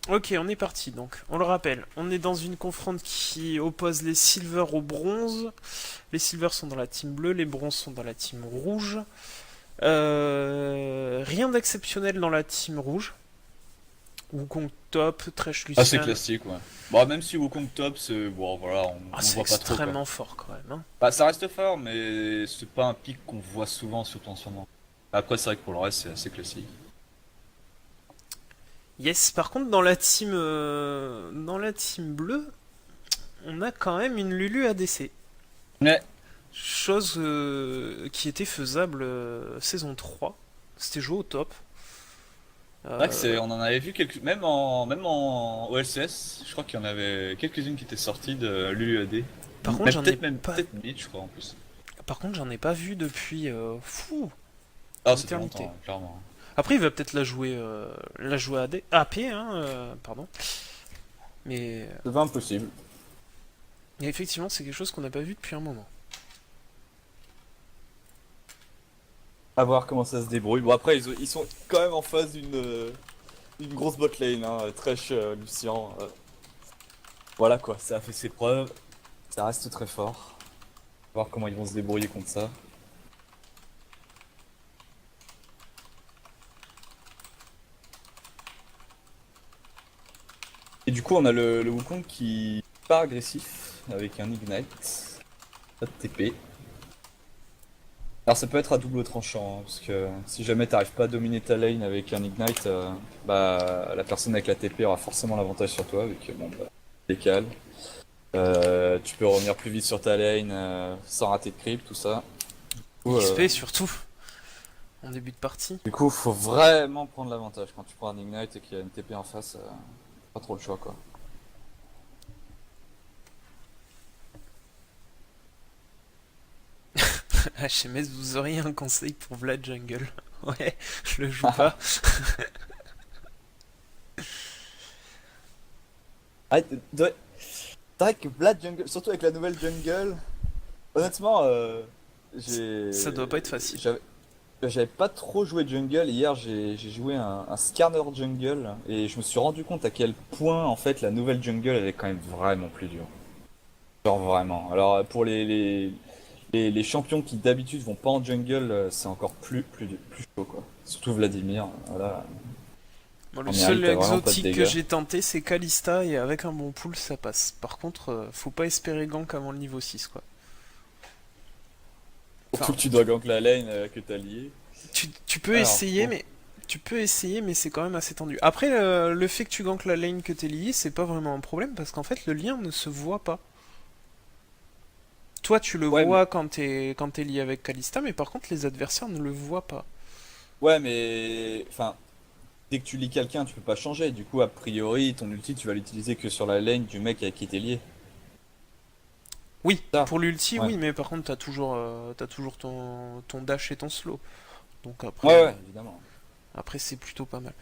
Ok, on est parti donc. On le rappelle, on est dans une confronte qui oppose les silver aux bronzes. Les silver sont dans la team bleue, les bronzes sont dans la team rouge. Rien d'exceptionnel dans la team rouge. Wukong top, Thresh Assez Lucian. classique, ouais. Bon, même si Wukong top, c'est. Bon, voilà, Ah, on le c'est voit pas trop, quoi. extrêmement fort quand même, hein. Bah, ça reste fort, mais c'est pas un pic qu'on voit souvent, surtout en ce moment. Après, c'est vrai que pour le reste, c'est assez classique. Yes, par contre dans la team bleue, on a quand même une Lulu ADC. Ouais, Chose qui était faisable saison 3. C'était joué au top. c'est vrai que Euh, on en avait vu quelques, même en OLCS, je crois qu'il y en avait quelques-unes qui étaient sorties de l'UED. par contre, Mais j'en ai pas. peut-être mid, je crois, en plus. Par contre, j'en ai pas vu depuis Ah, une ça fait éternité. longtemps, hein, clairement. Après, il va peut-être la jouer AD, AP, hein, pardon. Mais C'est pas impossible. effectivement, c'est quelque chose qu'on n'a pas vu depuis un moment. À voir comment ça se débrouille. Bon, après, ils sont quand même en face d'une grosse botlane, hein. Thresh, Lucian. Voilà quoi, ça a fait ses preuves. Ça reste très fort. À voir comment ils vont se débrouiller contre ça. Et du coup, on a le Wukong qui est pas agressif avec un Ignite. Pas de TP. Alors ça peut être à double tranchant, hein, parce que si jamais t'arrives pas à dominer ta lane avec un Ignite, bah la personne avec la TP aura forcément l'avantage sur toi, vu que bon bah décale. Tu peux revenir plus vite sur ta lane sans rater de creep, tout ça. Du coup, XP surtout, en début de partie. faut vraiment prendre l'avantage quand tu prends un Ignite et qu'il y a une TP en face, pas trop le choix quoi. HMS, vous auriez un conseil pour Vlad Jungle? Ouais, je le joue pas. Ah, c'est vrai que Vlad Jungle, surtout avec la nouvelle jungle, honnêtement, Ça doit pas être j'ai, facile. j'avais pas trop joué jungle. Hier, j'ai joué un scanner jungle et je me suis rendu compte à quel point en fait la nouvelle jungle elle est quand même vraiment plus dure. Genre vraiment. Alors pour les champions qui d'habitude vont pas en jungle, c'est encore plus chaud quoi. Surtout Vladimir. Voilà, Moi, le en seul mérite t'as vraiment pas de exotique que dégâts. j'ai tenté, c'est Kalista, et avec un bon pull, ça passe. Par contre, faut pas espérer gank avant le niveau 6, quoi. Surtout Enfin, que tu dois gank la lane que t'as lié. tu peux Alors essayer, bon. mais c'est quand même assez tendu. Après, le fait que tu gankes la lane que t'es lié, c'est pas vraiment un problème parce qu'en fait, le lien ne se voit pas. Toi, tu le Ouais mais vois quand t'es lié avec Kalista, mais par contre, les adversaires ne le voient pas. enfin, dès que tu lis quelqu'un, tu peux pas changer. Du coup, a priori, ton ulti, tu vas l'utiliser que sur la lane du mec avec qui t'es lié. Oui, Ça, pour l'ulti, ouais. oui, mais par contre, t'as toujours ton dash et ton slow. Donc Ouais, après, ouais, évidemment. après c'est plutôt pas mal.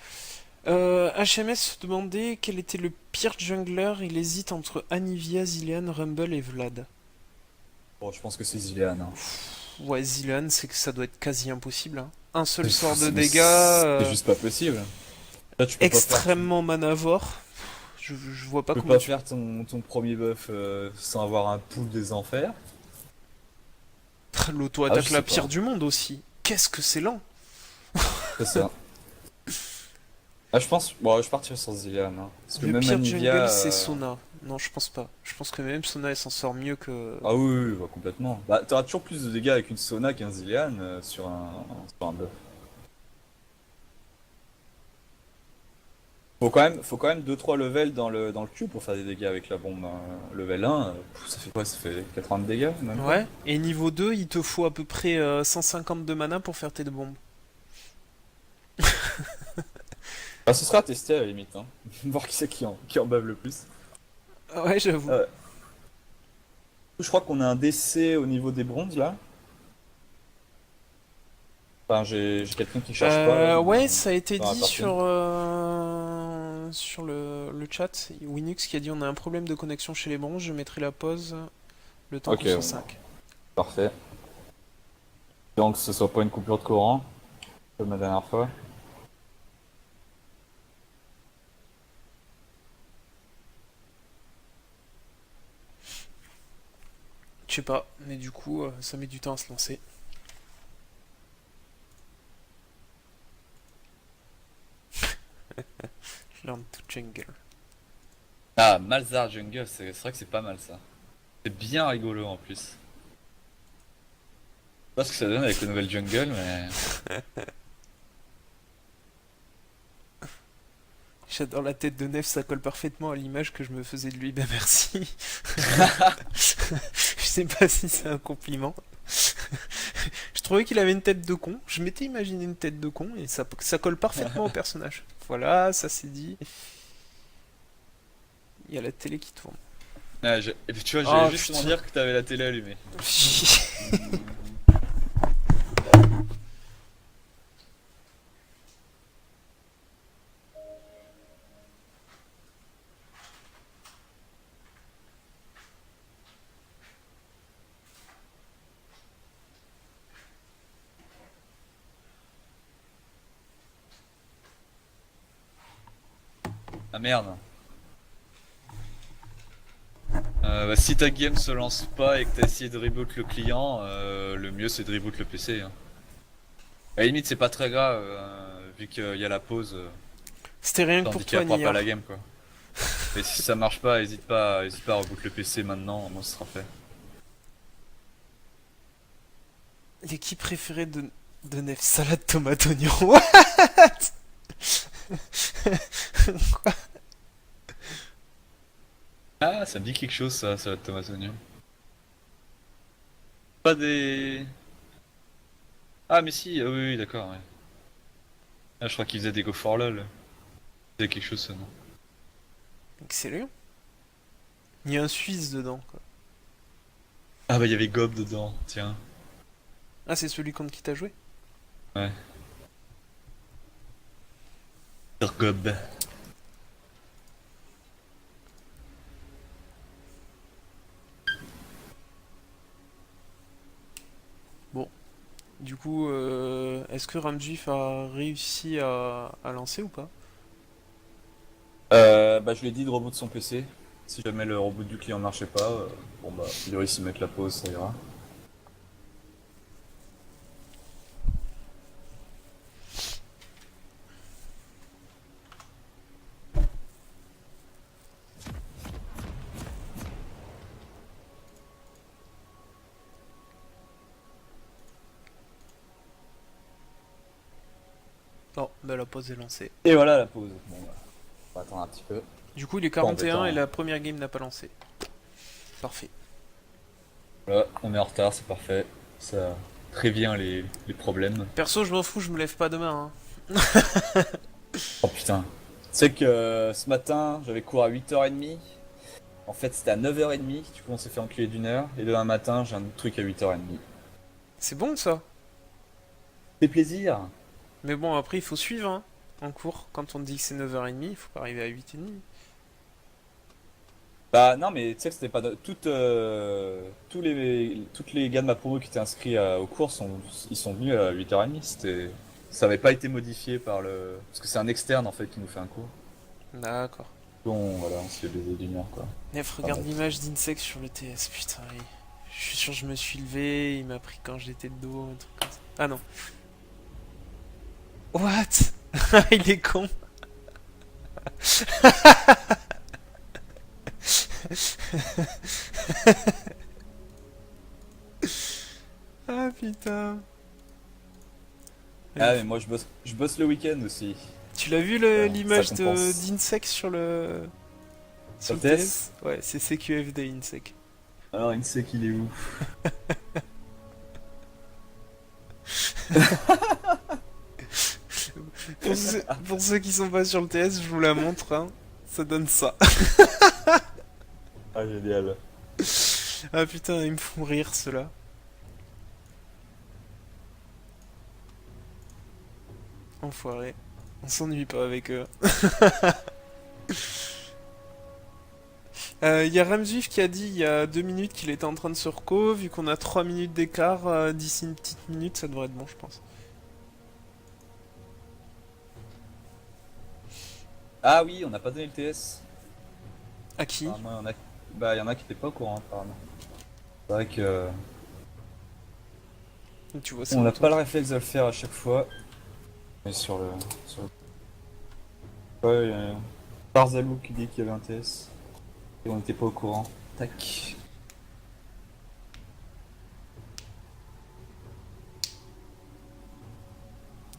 HMS se demandait quel était le pire jungler. Il hésite entre Anivia, Zilean, Rumble et Vlad. Bon, je pense que c'est Zilean, hein. Ouais, Zilean, c'est que ça doit être quasi impossible, hein. Un seul sort de Mais dégâts, c'est juste pas possible. Là, tu peux pas faire extrêmement manavore. Je vois pas tu peux comment pas tu. faire ton premier buff sans avoir un pool des enfers. Ah, je L'auto-attaque la sais pire pas. du monde aussi. Qu'est-ce que c'est lent! C'est ça. Ah, je pense. Bon, je partirais sur Zilean, hein. Parce que Le même pire jungle, Anivia. c'est Sona. Non, je pense pas. Je pense que même Sona, elle s'en sort mieux que. Ah oui, oui, oui, bah, complètement. Bah, t'auras toujours plus de dégâts avec une Sona qu'un Zilean sur un buff. Faut quand même 2-3 levels dans le Q pour faire des dégâts avec la bombe, hein. Level 1, ça fait quoi? Ça fait 80 de dégâts, même pas? Ouais. Et niveau 2, il te faut à peu près 150 de mana pour faire tes deux bombes. Ah, ce sera à tester à la limite, hein. Voir qui c'est qui en bave le plus. Ouais, j'avoue. Euh, je crois qu'on a un décès au niveau des bronzes là. Enfin, j'ai quelqu'un qui charge pas là Ouais, ça a été dans la dit partie. sur le chat. Winux qui a dit on a un problème de connexion chez les bronzes. Je mettrai la pause le temps Ok, qu'on soit bon, 5. parfait. Donc ce soit pas une coupure de courant, comme la dernière fois. Je sais pas, mais du coup, ça met du temps à se lancer. Learn to jungle. Ah, Malzar Jungle, c'est vrai que c'est pas mal ça. C'est bien rigolo en plus. Je sais pas ce que ça donne avec le nouvel jungle, mais. J'adore la tête de Nef, ça colle parfaitement à l'image que je me faisais de lui. Ben merci. Je sais pas si c'est un compliment. Je trouvais qu'il avait une tête de con. Je m'étais imaginé une tête de con et ça colle parfaitement au personnage. Voilà, ça c'est dit. Il y a la télé qui tourne. Ah, et puis, tu vois, Oh, j'allais justement putain. dire que t'avais la télé allumée. Ah merde. Bah, si ta game se lance pas et que t'as essayé de reboot le client, le mieux c'est de reboot le PC. Hein. À la limite, c'est pas très grave, vu qu'il y a la pause, C'était rien que pour toi, t'handicaperas pas Nia. la game quoi. Mais si ça marche pas, hésite pas à reboot le PC maintenant, moi ce sera fait. L'équipe préférée de Nef, salade tomate oignon. What? Ah, ça me dit quelque chose ça va être tomate oignon. Pas des. Ah, mais si, ah oui, oui, d'accord, ouais. Ah, je crois qu'il faisait des Go for LOL. Il faisait quelque chose ça, non? Excellent. Il y a un Suisse dedans, quoi. Ah, bah il y avait Gob dedans, tiens. Ah, c'est celui contre qui t'as joué? Ouais. Sur Gob. Du coup, est-ce que Ramjif a réussi à lancer ou pas? Bah, je lui ai dit de reboot son PC. Si jamais le reboot du client marchait pas, bon bah, il aurait s'y mettre la pause, ça ira. Non, bah la pause est lancée. Et voilà la pause. Bon bah, on va attendre un petit peu. Du coup, il est Pas 41 embêtant, et hein. la première game n'a pas lancé. Parfait. Voilà, on est en retard, c'est parfait. Ça prévient les problèmes. Perso, je m'en fous, je me lève pas demain. Hein. Oh putain. Tu sais que ce matin, j'avais cours à 8h30. En fait, c'était à 9h30. Du coup, on s'est fait enculer d'1 heure. Et demain matin, j'ai un autre truc à 8h30. C'est bon ça. C'est plaisir. Mais bon, après, il faut suivre hein, en cours. Quand on dit que c'est 9h30, il faut pas arriver à 8h30. Bah non, mais tu sais que c'était pas toutes les gars de ma promo qui étaient inscrits au cours ils sont venus à 8h30. Ça avait pas été modifié par le parce que c'est un externe en fait qui nous fait un cours. D'accord. Bon voilà, on s'est baisé d'1 heure quoi. Nef, Ah, regarde bon. l'image d'Insect sur le TS. Putain, je suis sûr que je me suis levé, il m'a pris quand j'étais de dos, un truc comme ça. Ah non. What? Il est con. Ah putain. Ah mais moi je bosse le week-end aussi. Tu l'as vu Ça l'image compense. d'Insec sur le Sur le le TS? TS? Ouais, c'est CQFD Insec. Alors il sait qu'il est où? Pour ceux qui sont pas sur le TS, je vous la montre. Hein. Ça donne ça. Ah génial. Ah putain, ils me font rire ceux-là. Enfoiré. On s'ennuie pas avec eux. Il y a Ramswif qui a dit il y a 2 minutes qu'il était en train de se reco. Vu qu'on a 3 minutes d'écart, d'ici une petite minute, ça devrait être bon, je pense. Ah oui, on n'a pas donné le TS. À qui? Apparemment, il y en a qui étaient pas au courant apparemment. C'est vrai que Tu vois ça. on n'a autour. pas le réflexe de le faire à chaque fois. Mais sur le... Ouais, Barzalou qui dit qu'il y avait un TS. Et on n'était pas au courant. Tac.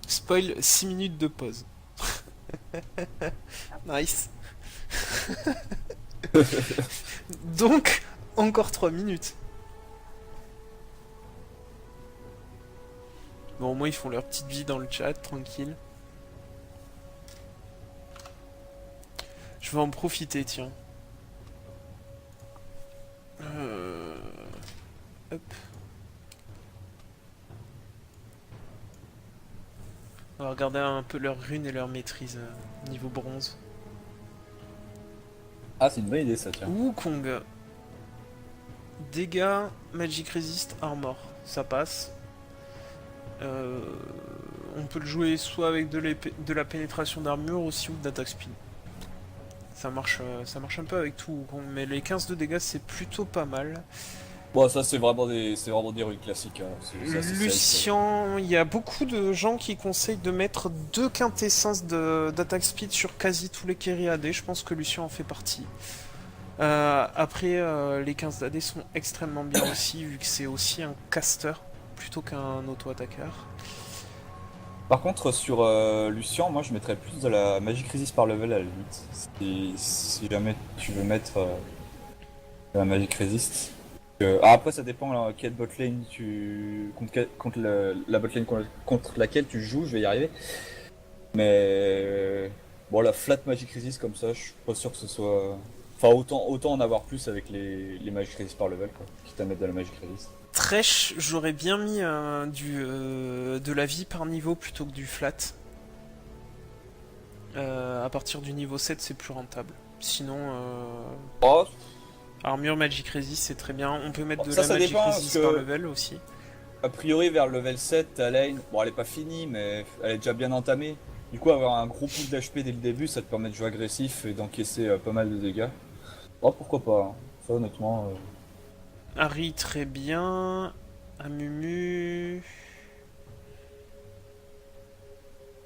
Spoil 6 minutes de pause. Nice. Donc, encore 3 minutes. Bon, au moins ils font leur petite vie dans le chat, tranquille. Je vais en profiter, tiens. Hop. On va regarder un peu leur rune et leur maîtrise niveau bronze. Ah, c'est une bonne idée ça, tiens. Wukong. Dégâts, Magic Resist, Armor. Ça passe. On peut le jouer soit avec de la pénétration d'armure aussi ou d'attaque speed. Ça marche un peu avec tout, mais les 15 de dégâts c'est plutôt pas mal. Bon, ça c'est vraiment des runes classiques. Hein. C'est assez safe. Lucian, il y a beaucoup de gens qui conseillent de mettre 2 quintessences d'attaque speed sur quasi tous les carry AD. Je pense que Lucian en fait partie. Après, les 15 d'AD sont extrêmement bien aussi, vu que c'est aussi un caster plutôt qu'un auto-attaqueur. Par contre, sur Lucian, moi je mettrais plus de la Magic Resist par level à la limite. Si jamais tu veux mettre de la Magic Resist. Après, ça dépend quelle botlane contre la botlane contre laquelle tu joues, je vais y arriver. Mais bon, la flat Magic Resist comme ça, je suis pas sûr que ce soit. Enfin, autant en avoir plus avec les Magic Resist par level, quoi. Quitte à mettre de la Magic Resist. Thresh, j'aurais bien mis de la vie par niveau plutôt que du flat. À partir du niveau 7, c'est plus rentable. Sinon, Oh, armure Magic Resist, c'est très bien. On peut mettre bon, de ça, la ça Magic dépend, Resist parce par que- level aussi. a priori, vers le level 7, ta lane, bon, elle est pas finie, mais elle est déjà bien entamée. Du coup, avoir un gros pool d'HP dès le début, ça te permet de jouer agressif et d'encaisser pas mal de dégâts. Oh, pourquoi pas, hein. Ça, honnêtement. Harry, très bien. Amumu.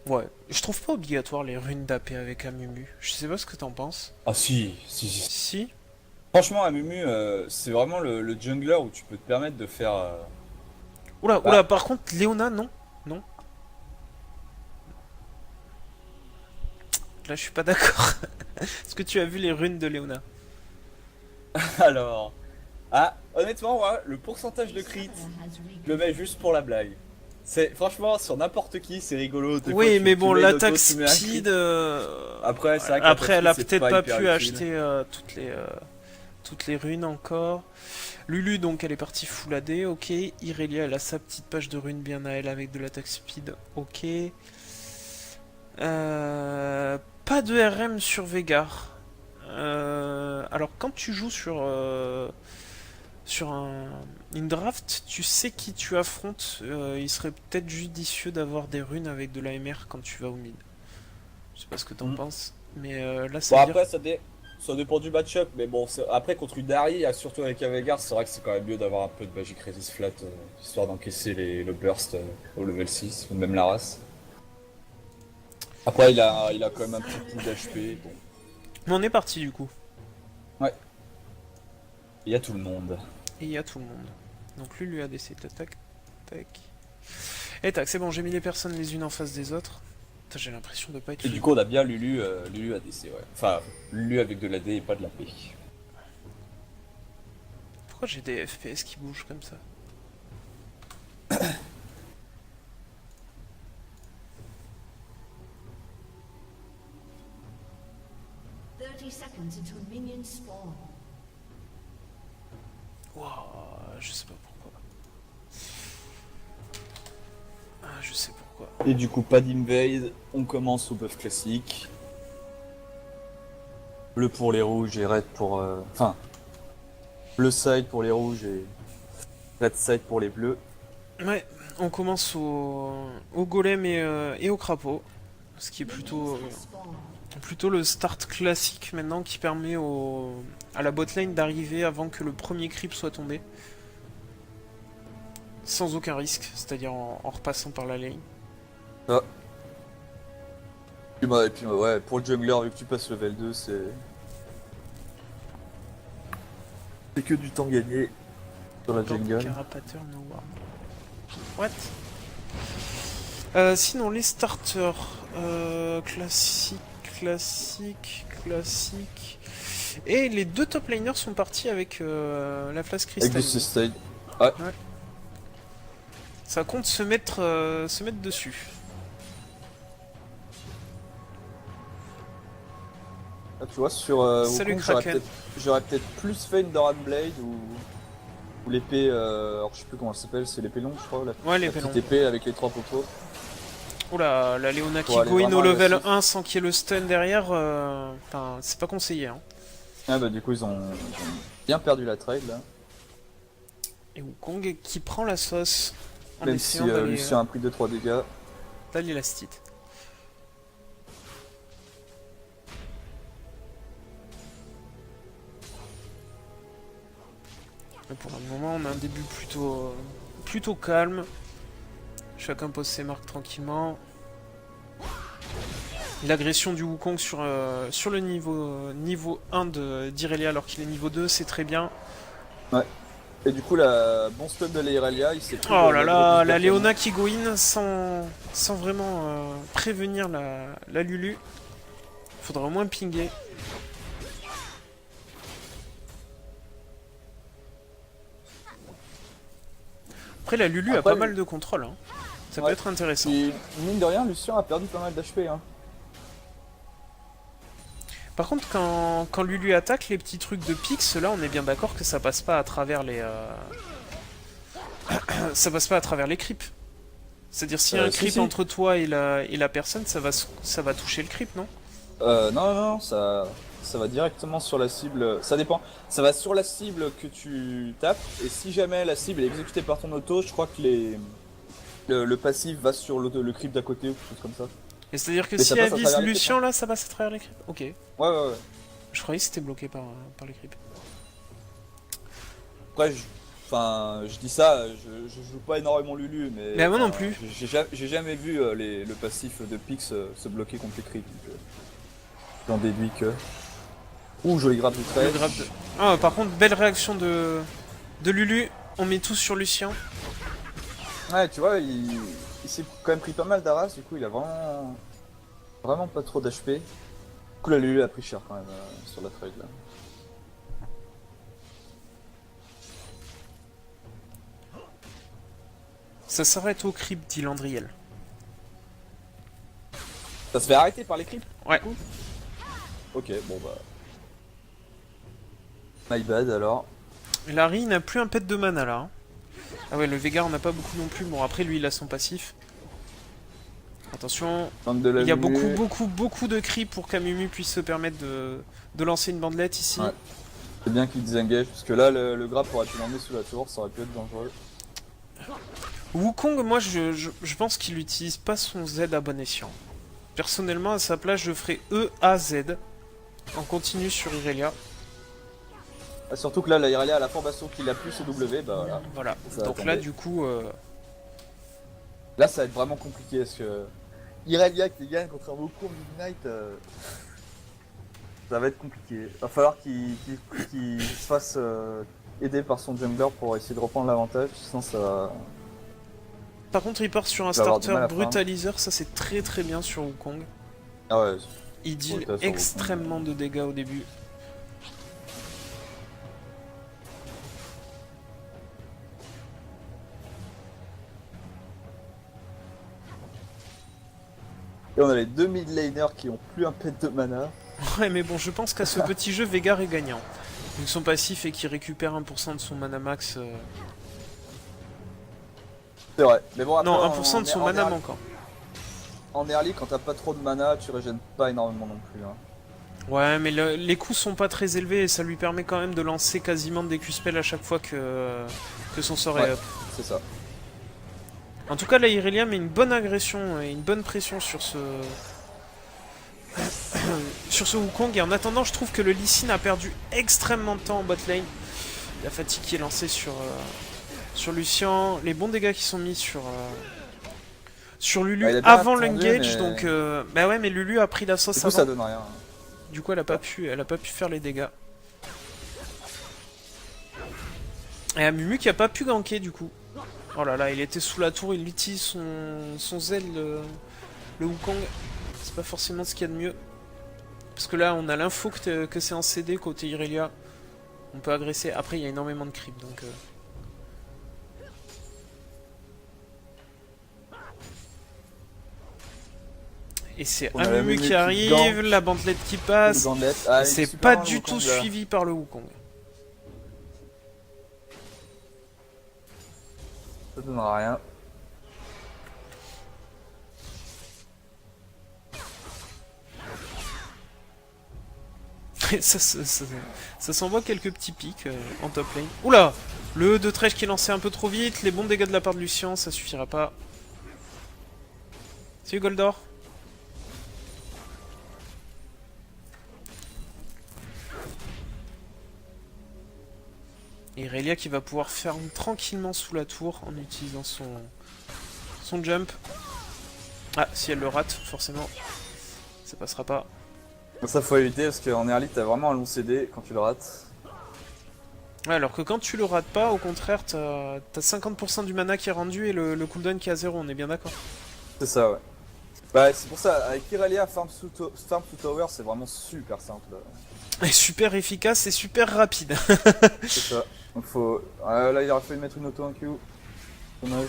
Ouais, je trouve pas obligatoire les runes d'AP avec Amumu. Je sais pas ce que t'en penses. Ah, si. Si. Franchement, Amumu, c'est vraiment le jungler où tu peux te permettre de faire. Oula, Bah. oula, par contre, Léona, non. Non. Là, je suis pas d'accord. Est-ce que tu as vu les runes de Léona? Alors. Ah, honnêtement, moi, le pourcentage de crit, je le mets juste pour la blague. C'est franchement sur n'importe qui, c'est rigolo. Des fois, Oui, tu- mais tu bon, mets une l'attaque auto, tu mets un crit. speed. Après, c'est vrai que Après, elle a l'attaque speed, c'est peut-être pas hyper pu utile. acheter toutes les runes encore. Lulu, donc, elle est partie full AD. Ok. Irelia, elle a sa petite page de runes bien à elle avec de l'attaque speed. Ok. Pas de RM sur Veigar. Alors, quand tu joues sur une draft, tu sais qui tu affrontes. Il serait peut-être judicieux d'avoir des runes avec de l'AMR quand tu vas au mid. Je sais pas ce que t'en Mm. penses, mais là, Bon, ça veut dire. après, ça dépend du match-up, mais bon, après, contre une Dari, surtout avec Avegar, c'est vrai que c'est quand même mieux d'avoir un peu de Magic Resist flat, histoire d'encaisser le burst au level 6, ou même la race. Après, il a quand même un petit pool d'HP, bon. Mais on est parti du coup. Il y a tout le monde. Et il y a tout le monde. Donc Lulu a décès. Tac, tac. Et tac, c'est bon, j'ai mis les personnes les unes en face des autres. Putain, j'ai l'impression de pas être Et du coup, on a bien Lulu ADC, ouais. Enfin, Lulu avec de l'AD et pas de la P. Pourquoi j'ai des FPS qui bougent comme ça? Waouh, je sais pas pourquoi. Ah, je sais pourquoi. Et du coup, pas d'invade, on commence au buff classique. Bleu pour les rouges et red pour... Enfin, bleu side pour les rouges et red side pour les bleus. Ouais, on commence au golem et au crapaud. Ce qui est plutôt le start classique maintenant qui permet à la botlane d'arriver avant que le premier creep soit tombé. sans aucun risque, c'est-à-dire en repassant par la lane. Ah. Et puis ouais, pour le jungler, vu que tu passes level 2, c'est que du temps gagné sur la jungle. Carapateur, no warm. What? Sinon, les starters. Classique. Et les deux top laners sont partis avec la phase Avec cristal. du sustain. Ouais. Ça compte se mettre dessus. Ah, tu vois, sur Salut, Wukong, Kraken. j'aurais peut-être plus fait une Doran Blade ou l'épée, alors je sais plus comment elle s'appelle, c'est l'épée longue je crois, Ouais, la l'épée petite longue. épée avec les 3 popos. Oula, la Léona qui Pour aller go in vraiment au level agressif. 1 sans qu'il y ait le stun derrière, enfin, c'est pas conseillé. Hein. Ah bah du coup ils ont bien perdu la trade là. Et Wukong qui prend la sauce en Même si essayant d'aller Lucien a pris 2-3 dégâts. l'élastite. Mais pour le moment, on a un début plutôt calme. Chacun pose ses marques tranquillement. L'agression du Wukong sur le niveau 1 d'Irelia alors qu'il est niveau 2, c'est très bien. Et du coup la bon stun de l'Irelia, il s'est pris Oh le là gros là, boost la de Léona qui go in sans vraiment prévenir la Lulu. Faudra au moins pinguer. Après la Lulu a Après, pas mal de contrôle. Hein. Ça peut Ouais. être intéressant. Et mine de rien, Lucien a perdu pas mal d'HP hein. Par contre, quand Lulu attaque, les petits trucs de pix, là, on est bien d'accord que ça passe pas à travers les... ça passe pas à travers les creeps. C'est-à-dire, s'il y a un Si, creep si. entre toi et la personne, ça va toucher le creep, non? Non, ça va directement sur la cible. Ça dépend. Ça va sur la cible que tu tapes. Et si jamais la cible est exécutée par ton auto, je crois que le passif va sur le creep d'à côté ou quelque chose comme ça. Et c'est-à-dire que Mais si ça elle passe à vise travers les Lucien, là, ça passe à travers les creeps? Ok. Ouais. Je croyais que c'était bloqué par les creeps. Après, je dis ça, je joue pas énormément Lulu, mais. moi non plus. J'ai jamais vu le passif de Pix se bloquer contre les creeps. Donc, j'en déduis que. Ouh, joli grab du Le trait. grab de... Ah, par contre, belle réaction de Lulu. On met tous sur Lucien. Ouais, tu vois, il s'est quand même pris pas mal d'Aras, du coup, il a vraiment pas trop d'HP. Du coup, la Lulu a pris cher quand même sur la trade là. Ça s'arrête au creep, dit Landriel. Ça se fait arrêter par les creeps? Ouais. Du coup ok, bon bah. My bad alors. Larry n'a plus un pet de mana, là. Hein. Ah ouais, le Veigar, on n'a pas beaucoup non plus. Bon, après, lui, il a son passif. Attention, Tente de la il y a Lulu. beaucoup de cris pour qu'Amumu puisse se permettre de lancer une bandelette ici. Ouais. C'est bien qu'il désengage, parce que là, le grab aurait pu l'emmener sous la tour, ça aurait pu être dangereux. Wukong, moi, je pense qu'il n'utilise pas son Z à bon escient. Personnellement, à sa place, je ferais E, A, Z. En continu sur Irelia. Ah, surtout que là, la Irelia a la formation qu'il a plus ce W, bah voilà. Voilà. Ça va Donc là, tomber. du coup... Là, ça va être vraiment compliqué, parce que Irelia qui gagne contre un Wukong Ignite, ça va être compliqué. Va falloir qu'il se fasse aider par son jungler pour essayer de reprendre l'avantage, sinon ça va... Par contre, il part sur un Il va avoir du starter mal à prendre. brutaliseur. Ça, c'est très bien sur Wukong. Ah ouais, Il deal Ouais, t'as sur extrêmement de dégâts au début. et on a les deux mid laners qui ont plus un pet de mana. Ouais, mais bon, je pense qu'à ce petit jeu, Veigar est gagnant. Vu que son passif est qu'il récupère 1% de son mana max. C'est vrai, mais bon après, Non, en- 1% de son en mana early- manquant. En early, quand t'as pas trop de mana, tu régènes pas énormément non plus. Hein. Ouais, mais les coûts sont pas très élevés et ça lui permet quand même de lancer quasiment des Q-spells à chaque fois que son sort est Ouais. up. C'est ça. En tout cas, la Irelia met une bonne agression et une bonne pression sur ce... sur ce Wukong. Et en attendant, je trouve que le Lee Sin a perdu extrêmement de temps en bot lane. La fatigue qui est lancée Sur Lucian, les bons dégâts qui sont mis sur Lulu Ouais, il a bien avant attendu, l'engage, mais- donc bah ouais, mais Lulu a pris la sauce Du coup, ça avant. donne rien. Du coup, elle a pas pu faire les dégâts. Et Amumu qui a pas pu ganker du coup. Oh là là, il était sous la tour, il utilise son Z, le Wukong. C'est pas forcément ce qu'il y a de mieux. Parce que là, on a l'info que c'est un CD côté Irelia. On peut agresser. Après, il y a énormément de creep, donc... Et c'est On a la Amumu Amumu qui qui arrive, gank. la bandelette qui Le passe. Gauntlet. Ah, il est C'est super pas loin, le du tout Wukong, là. suivi par le Wukong. Ça donnera rien. Ça s'envoie quelques petits pics en top lane. Oula! Le E de Thresh qui est lancé un peu trop vite, les bons dégâts de la part de Lucian, ça suffira pas. Salut Goldor. Et Irelia qui va pouvoir farm tranquillement sous la tour en utilisant son jump. Ah, si elle le rate, forcément, ça passera pas. Ça faut éviter parce qu'en early t'as vraiment un long CD quand tu le rates. Ouais, alors que quand tu le rates pas, au contraire, t'as 50% du mana qui est rendu et le cooldown qui est à 0, on est bien d'accord. C'est ça, ouais. Bah, c'est pour ça, avec Irelia, farm to tower, c'est vraiment super simple. Et super efficace et super rapide. C'est ça. Donc faut. Là, il aurait fallu mettre une auto en Q. Dommage.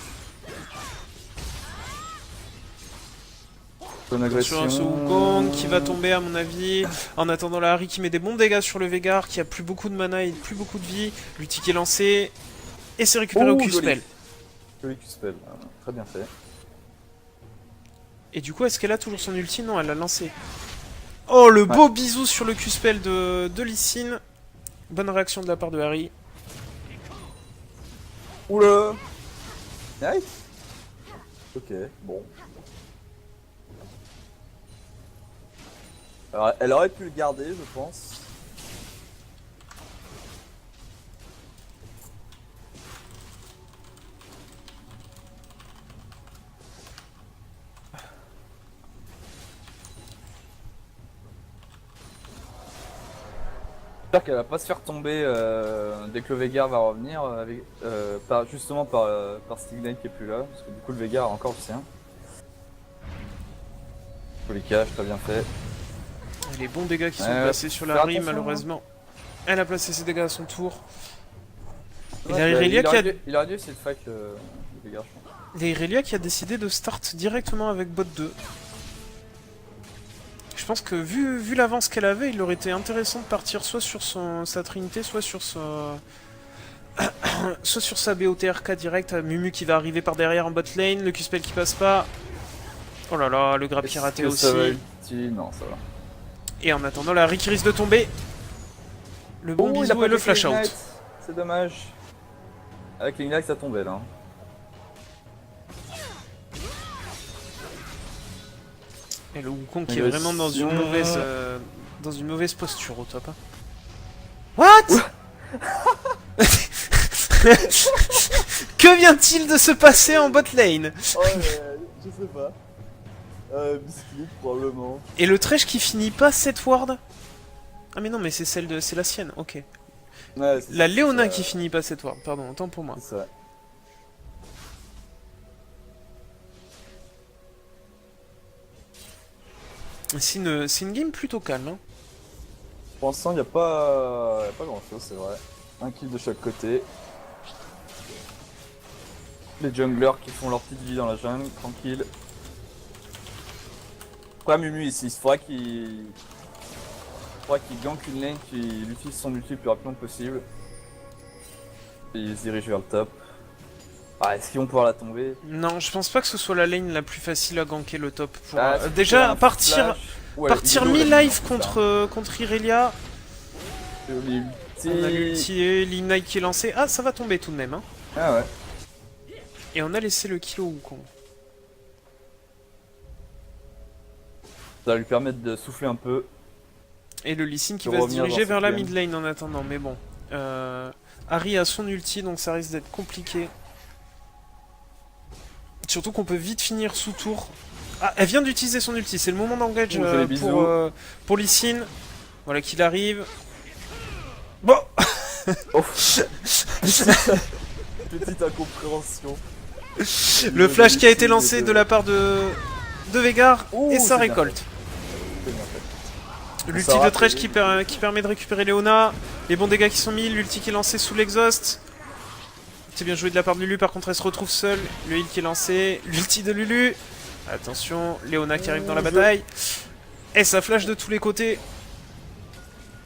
Bonne Sur agression. un Wukong qui va tomber à mon avis. En attendant la Harry qui met des bons dégâts sur le Veigar, qui a plus beaucoup de mana et plus beaucoup de vie. L'ulti qui est lancé. Et c'est récupéré au Oh, Q-spell. Joli Q-spell, très bien fait. Et du coup, est-ce qu'elle a toujours son ulti? Non, elle l'a lancé. Oh, le beau bisou sur le Q-spell de Lee Sin. Bonne réaction de la part de Harry. Oula. Nice. Ok, bon. Alors, elle aurait pu le garder, je pense. J'espère qu'elle va pas se faire tomber dès que le Veigar va revenir, justement par Stignite qui est plus là, parce que du coup le Veigar a encore le sien. Joli cache, très bien fait. Et les bons dégâts qui sont Ouais, placés sur la faire Harry, attention, malheureusement. Elle a placé ses dégâts à son tour. Et Ouais, la Irelia qui a... il aurait dû essayer de fight le Veigar, je pense. Et Irelia qui a décidé de start directement avec bot 2. Je pense que vu l'avance qu'elle avait, il aurait été intéressant de partir soit sur sa trinité, soit sur soit sur sa BOTRK direct. Mumu qui va arriver par derrière en bot lane, le Q-spell qui passe pas. Oh là là, le grab qui est raté aussi. Ça va ulti Non, ça va. Et en attendant, la Harry qui risque de tomber. Le bon Oh, il a bisou pas et le fait flash l'ignite. out. C'est dommage. Avec l'ignite, ça tombait là. Et le Wukong qui est vraiment dans une mauvaise posture au top. Hein. What? Que vient-il de se passer en bot lane? Oh, je sais pas. Biscuit, probablement. Et le Thresh qui finit pas cette ward? Ah mais non, mais c'est la sienne, ok. Ouais, La Léona qui finit pas cette ward, pardon, autant pour moi. C'est ça. C'est une game plutôt calme. Hein. Pour l'instant, y a pas grand chose, c'est vrai. Un kill de chaque côté. Les junglers qui font leur petite vie dans la jungle, tranquille. Après, Mumu ici, il faudra qu'il gank une lane, qu'il utilise son ulti le plus rapidement possible. Et il se dirige vers le top. Ah, est-ce qu'ils vont pouvoir la tomber? Non, je pense pas que ce soit la lane la plus facile à ganker le top. Pour, C'est déjà, un partir flash. Ouais, mi-life il est contre Irelia. Joli ulti. On a l'ulti, l'ignite qui est lancé. Ah, ça va tomber tout de même. Hein. Ah ouais. Et on a laissé le kill au Wukong. Ça va lui permettre de souffler un peu. Et le Lee Sin qui De va se revenir diriger dans vers la cette mid lane en attendant. Mais bon. Harry a son ulti, donc ça risque d'être compliqué. Surtout qu'on peut vite finir sous tour. Ah, elle vient d'utiliser son ulti, c'est le moment d'engage On fait les bisous. pour Lee Sin. Voilà qu'il arrive. Bon. Oh. Petite incompréhension. Le flash qui a été lancé de la part de Veigar, Oh, et ça c'est bien récolte. C'est bien fait. L'ulti Ça de aura Thresh fait. qui permet de récupérer Leona. Les bons dégâts qui sont mis, l'ulti qui est lancé sous l'exhaust. C'est bien joué de la part de Lulu, par contre elle se retrouve seule. Le heal qui est lancé, l'ulti de Lulu. Attention, Leona qui arrive dans la bataille. Et ça flash de tous les côtés.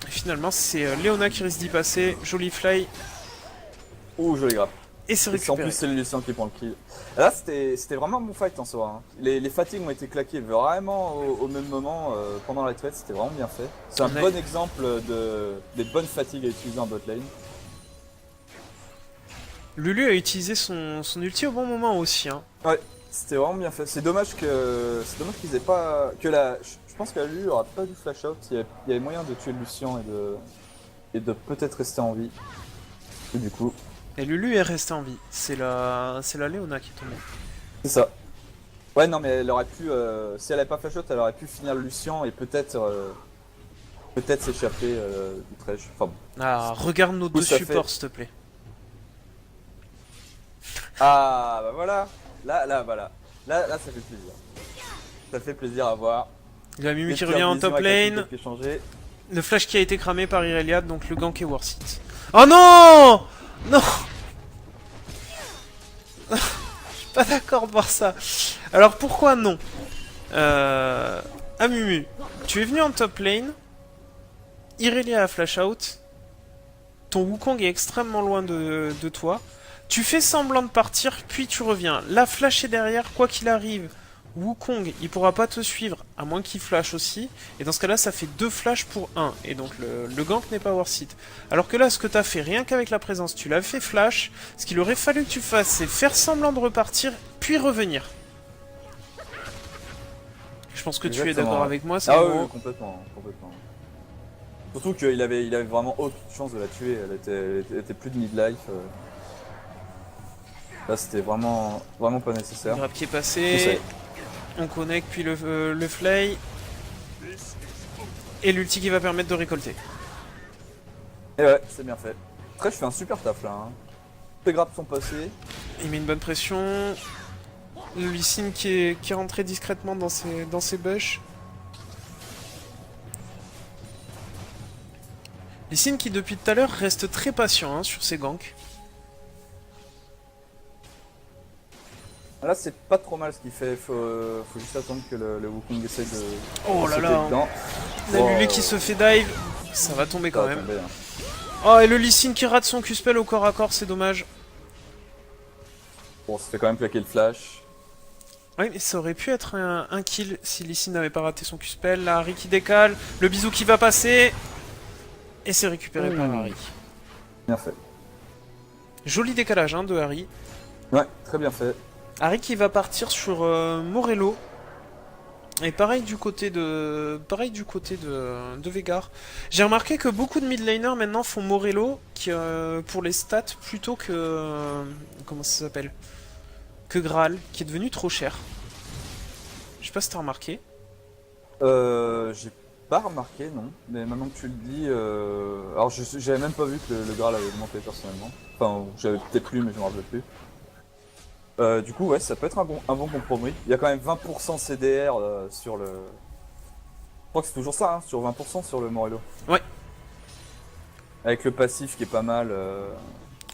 Et finalement c'est Leona qui risque d'y passer. Joli fly. Ouh, joli grappe. Et c'est Et en récupéré. plus, c'est le Lucien qui prend le kill. Là, c'était vraiment un bon fight en soi. Hein. Les fatigues ont été claquées vraiment au même moment pendant la trade, c'était vraiment bien fait. C'est un On a- bon exemple des bonnes fatigues à utiliser en bot lane. Lulu a utilisé son ulti au bon moment aussi. Hein. C'était vraiment bien fait. C'est dommage qu'ils aient pas. Je pense que Lulu aura pas dû flash out. Il y avait moyen de tuer le Lucien et de peut-être rester en vie. Et du coup, Et Lulu est restée en vie. C'est la Leona qui est tombée. c'est ça. Ouais, non, mais elle aurait pu. Si elle avait pas flash out, elle aurait pu finir le Lucien et peut-être s'échapper du Thresh. Enfin bon. Ah, regarde nos coup, deux ça supports s'il te plaît. Ah, bah voilà. Voilà. Là, ça fait plaisir. Ça fait plaisir à voir. Il y a Mimu qui Petite revient en vision top avec la lane. team qui est changée. Le flash qui a été cramé par Irelia, donc le gank est worth it. Oh non. Non. Je suis pas d'accord de voir ça. Alors pourquoi non Amumu, tu es venu en top lane. Irelia a flash out. Ton Wukong est extrêmement loin de toi. Tu fais semblant de partir, puis tu reviens. La flash est derrière, quoi qu'il arrive. Wukong, il pourra pas te suivre, à moins qu'il flash aussi. Et dans ce cas-là, ça fait 2 flashs pour 1. Et donc le gank n'est pas worth it. Alors que là, ce que t'as fait, rien qu'avec la présence, tu l'as fait flash. Ce qu'il aurait fallu que tu fasses, c'est faire semblant de repartir, puis revenir. Je pense que tu es Exactement. d'accord avec moi, c'est Ah bon. oui, complètement. Surtout qu'il avait vraiment aucune chance de la tuer. Elle était plus de midlife. Là, c'était vraiment pas nécessaire. Grab qui est Je passé. sais. On connecte, puis le flay. Et l'ulti qui va permettre de récolter. Et ouais, c'est bien fait. Thresh fait un super taf là. Hein. Les grappes sont passées. Il met une bonne pression. Le Lee Sin qui est rentré discrètement dans ses bush. Lee Sin qui depuis tout à l'heure reste très patient hein, sur ses ganks. Là, c'est pas trop mal ce qu'il fait. Faut juste attendre que le Wukong essaye de. Oh là sauter là. dedans. La Wow. Lulu qui se fait dive. Ça va tomber Ça quand va même. tomber, hein. Oh et le Lee Sin qui rate son Q-spell au corps à corps, c'est dommage. Bon, ça fait quand même claquer le flash. Oui, mais ça aurait pu être un kill si Lee Sin n'avait pas raté son Q-spell. Là, Harry qui décale, le bisou qui va passer. Et c'est récupéré par Harry. Bien fait. Joli décalage hein, de Harry. Ouais, très bien fait. Harry qui va partir sur Morello. Et pareil du côté de Veigar. J'ai remarqué que beaucoup de mid laners maintenant font Morello qui, pour les stats plutôt que comment ça s'appelle, que Graal, qui est devenu trop cher. Je sais pas si t'as remarqué. J'ai pas remarqué, non. Mais maintenant que tu le dis, alors j'avais même pas vu que le Graal avait augmenté personnellement. Enfin, j'avais peut-être lu, mais je me rappelle plus. Du coup, ouais, ça peut être un bon compromis. Il y a quand même 20% CDR sur le. Je crois que c'est toujours ça, hein, sur 20% sur le Morello. Ouais. Avec le passif qui est pas mal,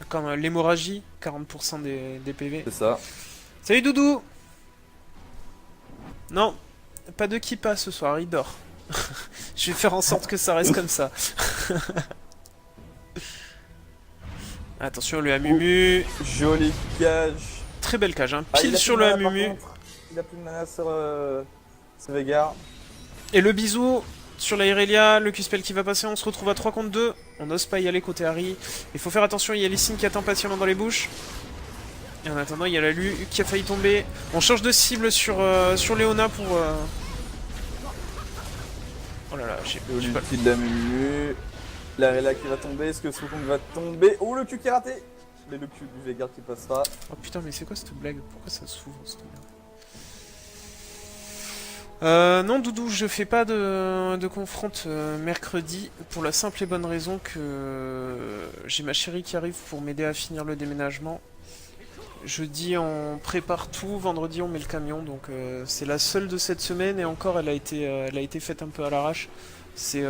Comme l'hémorragie, 40% des PV. c'est ça. Salut Doudou. Non, pas de Kippa ce soir, il dort. Je vais faire en sorte que ça reste comme ça. Attention le Amumu. Joli cage. Très belle cage, hein. Ah, Pile il a sur plus le de mana, par Amumu. contre. Il a plus de mana sur Veigar. Et le bisou sur la Irelia, le Q-spell qui va passer, on se retrouve à 3 contre 2. On n'ose pas y aller côté Harry. Il faut faire attention, il y a Lee Sin qui attend patiemment dans les bouches. Et en attendant, il y a la Lu qui a failli tomber. On change de cible sur Leona pour... Oh là là, j'ai pas... L'ulti de la Mumu. L'arela qui va tomber, est-ce que ce Wukong va tomber? Oh le cul qui est raté! Mais le cul du Veigar qui passera. Oh putain, mais c'est quoi cette blague? Pourquoi ça s'ouvre cette merde? Non, Doudou, je fais pas de confronte mercredi pour la simple et bonne raison que j'ai ma chérie qui arrive pour m'aider à finir le déménagement. Jeudi, on prépare tout, vendredi, on met le camion, donc c'est la seule de cette semaine et encore, elle a été faite un peu à l'arrache. C'est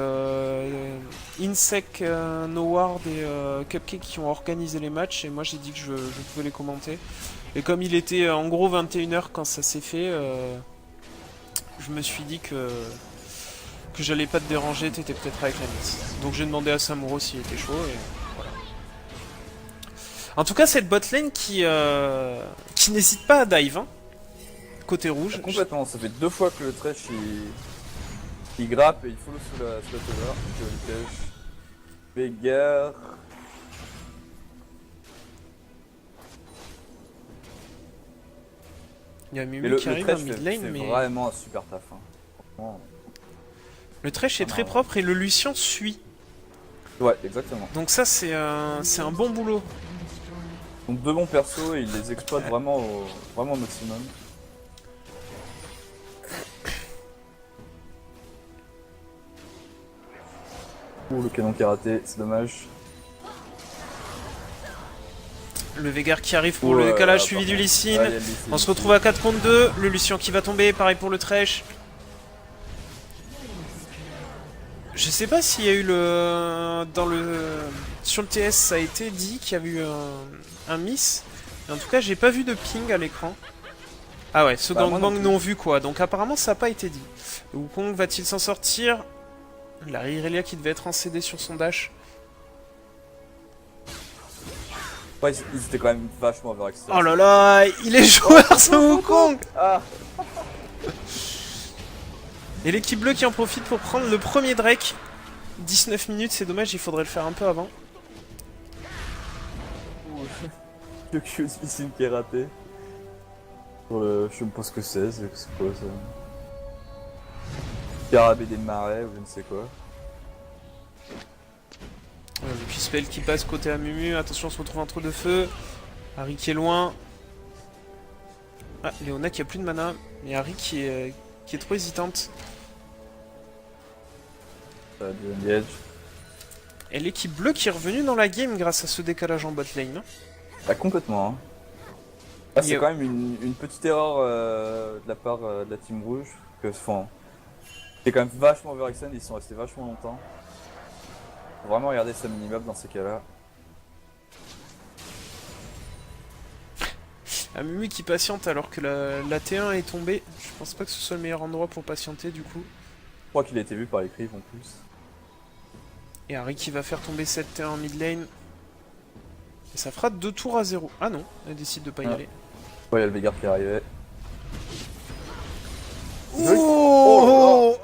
Insec, Noward et Cupcake qui ont organisé les matchs et moi j'ai dit que je pouvais les commenter. Et comme il était en gros 21h quand ça s'est fait, je me suis dit que j'allais pas te déranger, t'étais peut-être avec la miss. Donc j'ai demandé à Samuro s'il était chaud et voilà. En tout cas cette botlane qui n'hésite pas à dive, hein, côté rouge. Complètement, ça fait 2 fois que le Thresh il grappe et il follow sous la tower. Je le cache. Veigar. Il y a Mais Mumu le qui arrive en Thresh mid fait lane, mais vraiment un super taf. Hein. Franchement. le Thresh est très non. propre et le Lucian suit. Ouais, exactement. Donc ça c'est un bon boulot. Donc 2 bons persos et il les exploite vraiment au maximum. Ouh, le canon qui a raté, c'est dommage. Le Veigar qui arrive pour le décalage suivi du Lee Sin. Ouais, On se retrouve à 4 contre 2. Le Lucian qui va tomber, pareil pour le Thresh. Je sais pas s'il y a eu sur le TS, ça a été dit qu'il y avait eu un miss. Mais en tout cas, j'ai pas vu de ping à l'écran. Ah ouais, ce gangbang non vu quoi. Donc apparemment, ça a pas été dit. Le Wukong va-t-il s'en sortir? La Irelia qui devait être en CD sur son dash. Ouais, ils étaient quand même vachement overexcités. Oh là là, il est joueur ce Wukong. Ah. Et l'équipe bleue qui en profite pour prendre le premier Drake. 19 minutes, c'est dommage, il faudrait le faire un peu avant. Le Q de Lee Sin qui est raté. Je sais pas ce que c'est quoi ça? Carabée des marais ou je ne sais quoi. Le Q-spell qui passe côté à Mumu, attention on se retrouve entre deux feux. Harry qui est loin. Ah, Léona qui a plus de mana, mais Harry qui est trop hésitante. Edge. Et l'équipe bleue qui est revenue dans la game grâce à ce décalage en bot lane. Bah complètement. Hein. Ah, c'est Yo. quand même une petite erreur de la part de la team rouge. C'est quand même vachement overextend, ils sont restés vachement longtemps. Faut vraiment regarder sa minimap dans ces cas-là. Ah, Mumu qui patiente alors que la T1 est tombée. Je pense pas que ce soit le meilleur endroit pour patienter du coup. Je crois qu'il a été vu par les Crives en plus. Et Harry qui va faire tomber cette T1 en mid lane. Et ça fera 2 tours à 0. Ah non, elle décide de pas y aller. Ouais, il y a le Veigar qui arrivait. Oh,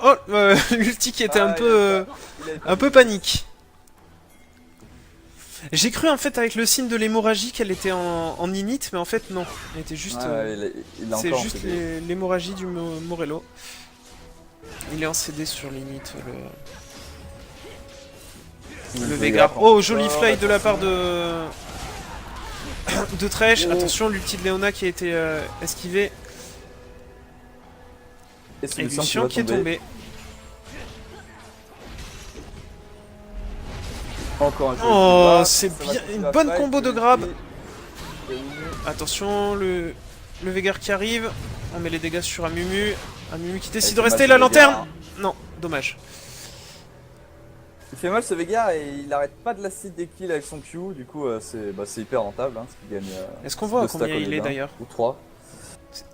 l'ulti qui était un peu panique. J'ai cru en fait avec le signe de l'hémorragie qu'elle était en init, mais en fait non. Elle était juste. C'est juste l'hémorragie du Morello. Il est en CD sur l'init le Veigar. Oh, joli fly de la part de Thresh. Attention, l'ulti de Léona qui a été esquivé. Et Lucian qui est tombé. Encore un jeu. Oh, c'est bien. Une bonne combo de grab. Attention, le Veigar qui arrive. On met les dégâts sur Amumu. Amumu qui décide de rester. La lanterne. Non, dommage. Il fait mal ce Veigar et il arrête pas de l'acide des kills avec son Q. Du coup, c'est hyper rentable. Hein, parce qu'il gagne. Est-ce qu'on voit à combien il est d'ailleurs? Ou 3.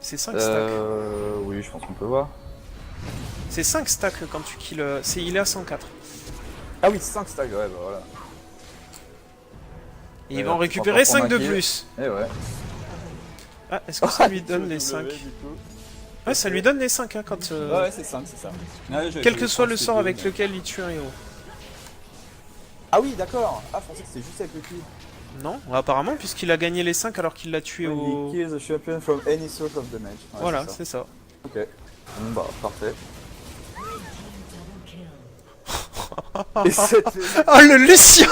C'est 5 stacks. Oui, je pense qu'on peut voir. C'est 5 stacks quand tu kills. Il est à 104. Ah oui, 5 stacks, ouais, bah voilà. Et il va en récupérer 5 de plus. Eh ouais. Ah, est-ce que ça lui donne les 5? Ouais, ça lui donne les 5 hein, quand. Ouais, c'est 5, c'est ça. Quel que soit le sort avec lequel il tue un héros. Ah oui, d'accord. Ah, je pensais que c'était juste avec le kill. Non, apparemment, puisqu'il a gagné les 5 alors qu'il l'a tué au. He kills the champion from any source of damage. Ouais, voilà, c'est ça. Ok. Bon bah, parfait. Et cette... Oh le Lucien.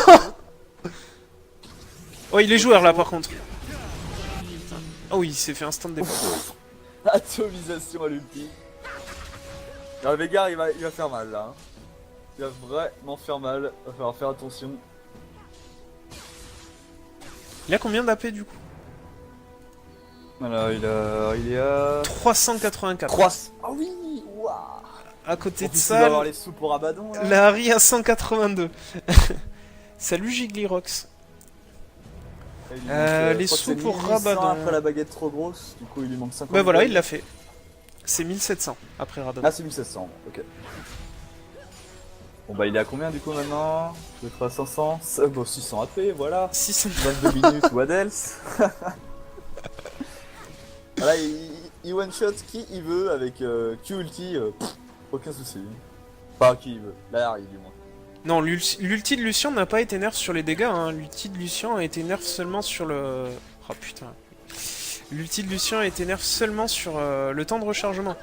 Oh il est joueur là par contre. Oh oui il s'est fait un stand défense. atomisation à l'ulti. Alors le Veigar il va faire mal là. Hein. Il va vraiment faire mal, il va falloir faire attention. Il a combien d'AP du coup? Alors il est à... 384. 3. Ah oui. Waouh. À côté En de plus, il va avoir ça, les sous pour Abaddon là. la Harry à 182. Salut Jigglyrox. Et il lui manque, les je crois que sous c'est pour 1800 Rabadon. après la baguette trop grosse, du coup il lui manque 50. Bah voilà, il l'a fait. C'est 1700 après Radon. Ah c'est 1700, ok. Bon bah il est à combien du coup maintenant? Je vais à 500, bon 600 AP, voilà. 600. 22 minutes, what else? Voilà, il one shot qui il veut avec Q ulti, aucun souci. Pas qui il veut, la Harry du moins. Non, l'ulti de Lucien n'a pas été nerf sur les dégâts. Hein. L'ulti de Lucien a été nerf seulement sur le... Oh putain. L'ulti de Lucien a été nerf seulement sur le temps de rechargement.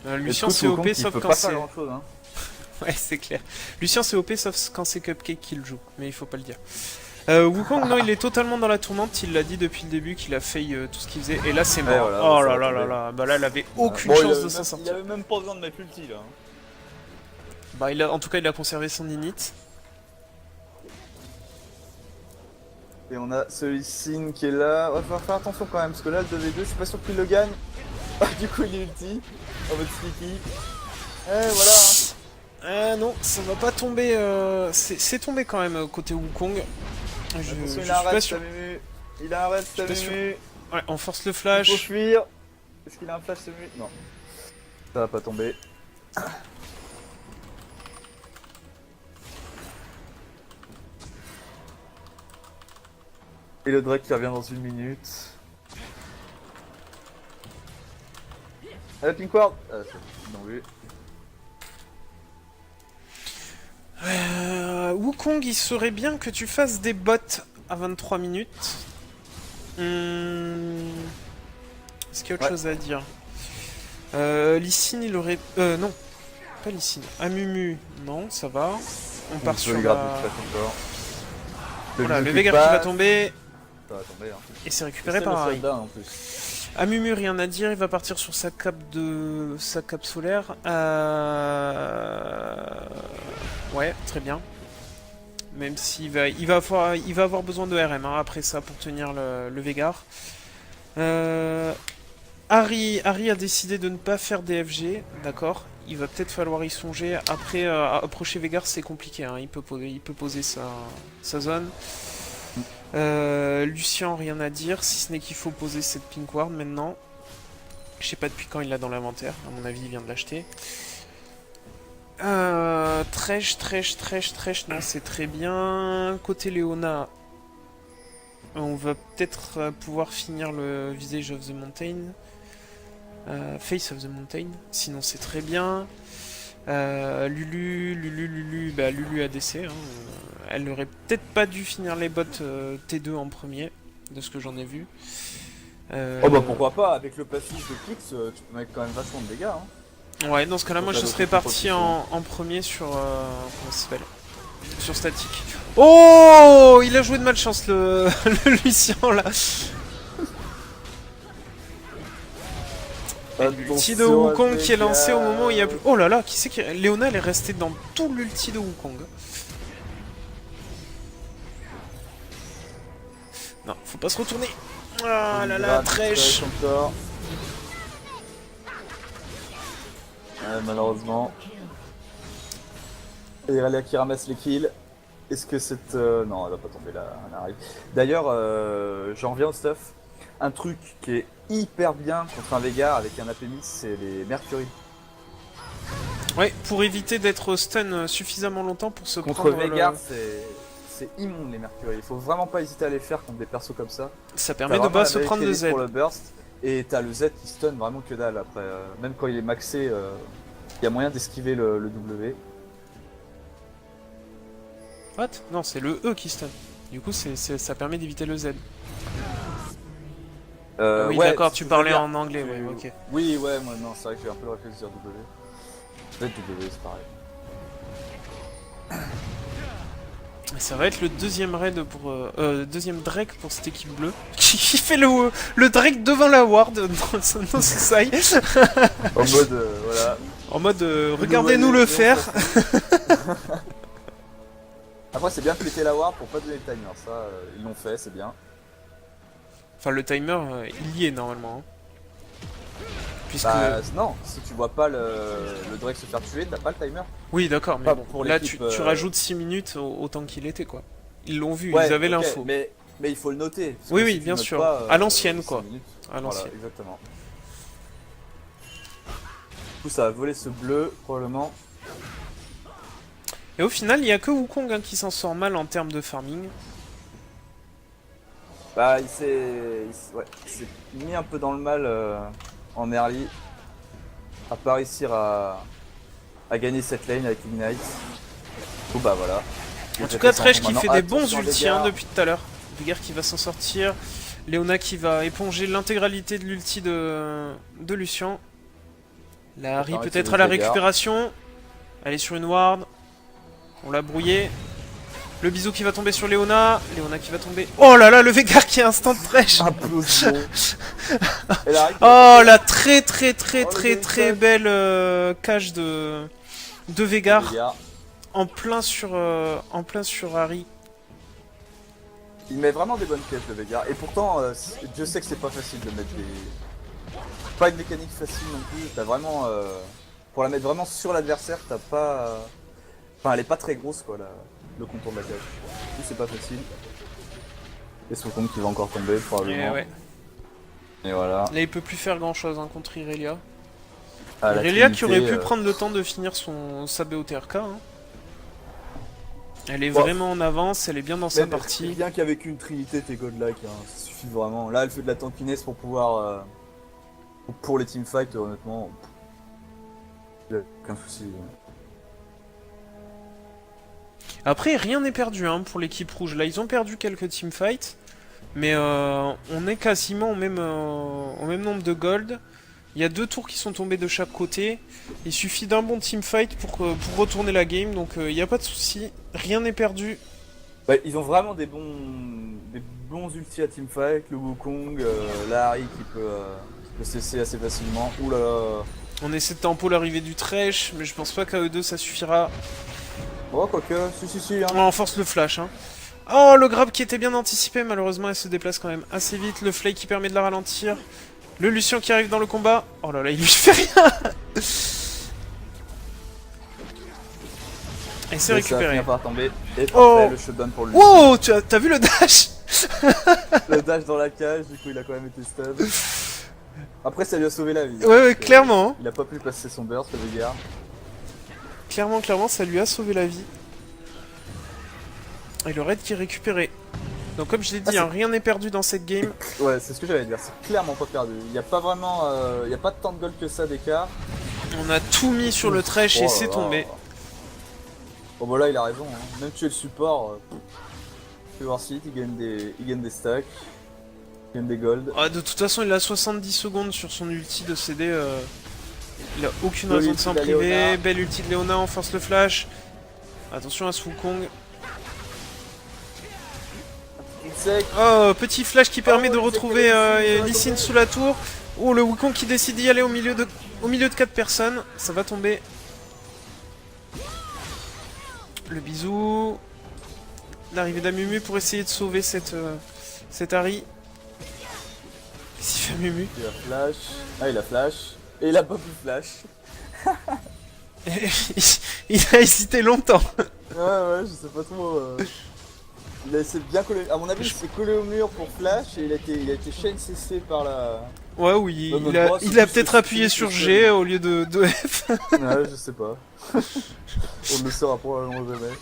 Lucien c'est OP sauf quand c'est... grand chose, hein. Ouais, c'est clair. Lucien c'est OP sauf quand c'est Cupcake qui le joue, mais il faut pas le dire. Wukong, non, il est totalement dans la tourmente, il l'a dit depuis le début qu'il a failli tout ce qu'il faisait, et là c'est mort. Ouais, voilà, oh ça là va là là tomber. là, bah là il avait aucune Bon, chance de il s'en sortir. avait même pas besoin de mettre l'ulti là. Hein. Bah en tout cas il a conservé son init. Et on a celui-ci qui est là. Ouais, faut faire attention quand même, parce que là le 2v2, je suis pas sûr qu'il le gagne. Du coup il est ulti, en mode sneaky. Eh voilà. Non, ça va pas tomber. C'est tombé quand même côté Wukong. Je Attention, suis il a un pas reste, sûr. Mumu. Il a un reste, suis pas sûr. Mumu. Ouais, on force le Il faut flash. fuir. Est-ce qu'il a un flash Mumu? Non. Ça va pas tomber. Et le Drake qui revient dans 1 minute. Ah, la Pink Ward. Ah, c'est non vu. Wukong, il serait bien que tu fasses des bots à 23 minutes. Est-ce qu'il y a autre Ouais. chose à dire Lysine, il aurait... non. Pas Lysine. Amumu, non, ça va. On part sur le la... grab de toute façon, encore. Voilà, le Liu Veigar passe. qui va tomber. Ça va tomber, hein. Et c'est récupéré C'est par le Harry. soldat, en plus. Amumu, rien à dire, il va partir sur sa cape solaire. Ouais, très bien. Même s'il il va avoir besoin de RM hein, après ça pour tenir le Veigar. Harry a décidé de ne pas faire DFG, d'accord. Il va peut-être falloir y songer. Après, approcher Veigar, c'est compliqué. Hein. Il peut poser sa zone. Lucien, rien à dire, si ce n'est qu'il faut poser cette Pink Ward maintenant. Je sais pas depuis quand il l'a dans l'inventaire, à mon avis il vient de l'acheter. Trèche, non c'est très bien. Côté Léona, on va peut-être pouvoir finir le Visage of the Mountain. Face of the Mountain, sinon c'est très bien. Lulu ADC, hein. Elle aurait peut-être pas dû finir les bots T2 en premier, de ce que j'en ai vu. Oh bah pourquoi pas, avec le passif de Kix, tu peux mettre quand même vachement de dégâts. Hein. Ouais, dans ce cas-là, moi je T'as serais d'autres parti propositions. en premier sur... comment ça s'appelle? Sur statique. Oh, il a joué de malchance le Lucien là. L'ulti de Wukong qui est lancé au moment où il y a plus... Oh là là, qui c'est qui... Léona elle est restée dans tout l'ulti de Wukong. Non, faut pas se retourner. Ah là là, trèche. Malheureusement. Et Irelia qui ramasse les kills. Est-ce que cette... Non, elle va pas tomber là, elle arrive. D'ailleurs, j'en reviens au stuff. Un truc qui est hyper bien contre un Veigar avec un AP mid, c'est les Mercury. Ouais, pour éviter d'être stun suffisamment longtemps pour se Contre prendre Veigar, le... c'est immonde les Mercury. Il faut vraiment pas hésiter à les faire contre des persos comme ça. Ça T'as permet de vraiment pas la se prendre de qualité Z. pour le burst. Et t'as le Z qui stun vraiment que dalle après. Même quand il est maxé, il y a moyen d'esquiver le W. What? Non, c'est le E qui stun. Du coup, ça permet d'éviter le Z. Oui, ouais, d'accord, ce tu que je parlais veux dire, en anglais, tu- ouais, ok. Oui, ouais, moi non, c'est vrai que j'ai un peu le réflexe de dire W. Peut-être W, c'est pareil. Ça va être le deuxième raid pour... deuxième Drake pour cette équipe bleue. Qui fait le Drake devant la ward dans son side. En mode, voilà. En mode, Vous regardez-nous voyez, le et on faire. s'en fout. Après, c'est bien de péter la ward pour pas donner le timer. Ça, ils l'ont fait, c'est bien. Enfin, le timer, il y est normalement. Hein. Puisque... Bah, non, si tu vois pas le Drake se faire tuer, t'as pas le timer. Oui, d'accord, mais Pas bon, pour là, l'équipe, tu rajoutes 6 minutes autant qu'il était, quoi. Ils l'ont vu, Ouais, ils avaient ok, l'info. mais il faut le noter. Parce Oui, que oui, si tu bien notes sûr. pas, À l'ancienne, 6 quoi. minutes, À l'ancienne. Voilà, exactement. Du coup, ça va voler ce bleu, probablement. Et au final, il y a que Wukong hein, qui s'en sort mal en termes de farming. Bah, ouais, il s'est mis un peu dans le mal en early. À pas réussir à gagner cette lane avec Ignite. Bon, bah voilà. En tout cas, Thresh qui Maintenant, fait des bons attention, ultis hein, Veigar. depuis tout à l'heure. Veigar qui va s'en sortir. Léona qui va éponger l'intégralité de l'ulti de Lucian. La Harry Attends, peut-être c'est à la Veigar. récupération. Elle est sur une ward. On l'a brouillé. Le bisou qui va tomber sur Léona. Léona qui va tomber. Oh là là, le Veigar qui est instant Thresh. Implosion. Et la Harry qui Oh va- la très très très Oh, le très game très tag. belle cage de Veigar. Veigar. En plein sur Harry. Il met vraiment des bonnes pièces le Veigar. Et pourtant, Dieu sait que c'est pas facile de mettre des. Pas une mécanique facile non plus. T'as vraiment. Pour la mettre vraiment sur l'adversaire, t'as pas. Enfin, elle est pas très grosse quoi, le contour de la cage. Du coup, c'est pas facile. Et Sokong qui va encore tomber, Et probablement. ouais. Et voilà. Là il peut plus faire grand chose hein, contre Irelia. Ah, la Irelia qui Trinité, aurait pu prendre le temps de finir sa BOTRK. Hein. Elle est Bon. vraiment en avance, elle est bien dans sa Même partie. Bien qu'avec une Trinité, t'es godlike, hein. Ça suffit vraiment. Là, elle fait de la tankiness pour pouvoir. Pour les teamfights, honnêtement. Y a aucun souci. Après rien n'est perdu hein, pour l'équipe rouge. Là ils ont perdu quelques teamfights. Mais on est quasiment au même nombre de gold. Il y a 2 tours qui sont tombés de chaque côté. Il suffit d'un bon teamfight pour retourner la game. Donc il n'y a pas de souci. Rien n'est perdu. Ouais, ils ont vraiment des bons ultis à teamfight. Le Wukong, la Harry qui peut cesser assez facilement. Ouh là là. On essaie de tempo l'arrivée du Thresh. Mais je pense pas qu'à eux deux ça suffira. Oh, quoique, si, hein. On renforce le flash. Hein. Oh, le grab qui était bien anticipé. Malheureusement, elle se déplace quand même assez vite. Le flay qui permet de la ralentir. Le Lucian qui arrive dans le combat. Oh là là, il lui fait rien. Et c'est Ça va récupéré. finir par tomber. Et Oh. parfait, le shutdown pour lui. Wow, t'as vu le dash? Le dash dans la cage, du coup il a quand même été stun. Après ça lui a sauvé la vie. Ouais, ouais, Donc, clairement. Hein. Il a pas pu passer son burst, le Veigar. Clairement, ça lui a sauvé la vie. Et le raid qui est récupéré. Donc comme je l'ai dit, hein, rien n'est perdu dans cette game. Ouais, c'est ce que j'allais dire, c'est clairement pas perdu. Il n'y a pas vraiment. Il y a pas tant de gold que ça d'écart. On a tout mis sur le Thresh et Oh c'est là tombé. là. Bon bah là il a raison, hein. Même tuer le support. Fais voir si il gagne des stacks. Il gagne des gold. Ah, de toute façon, il a 70 secondes sur son ulti de CD. Il a aucune Belle raison de ulti s'en de priver. Léona. Belle ulti de Léona, on force le flash. Attention à ce Wukong. Sec. Oh, petit flash qui permet Oh, de il s'est retrouver collé dessus, Lee ça va Sin tomber. sous la tour. Oh, le Wukong qui décide d'y aller au milieu de 4 personnes. Ça va tomber. Le bisou. L'arrivée d'Amumu pour essayer de sauver cette Harry. Qu'est-ce qu'il fait Amumu? Il a flash. Ah il a flash. Et il a pas pu flash. Il a hésité longtemps. Ouais, je sais pas trop. Il a essayé de bien coller. À mon avis, il s'est collé au mur pour flash et il a été chain CC par la. Ouais, oui, Dans notre il a, droit, il a c'est- peut-être c'est- appuyé c'est- sur c'est- G au lieu de F. Ouais, je sais pas. On ne le saura probablement jamais.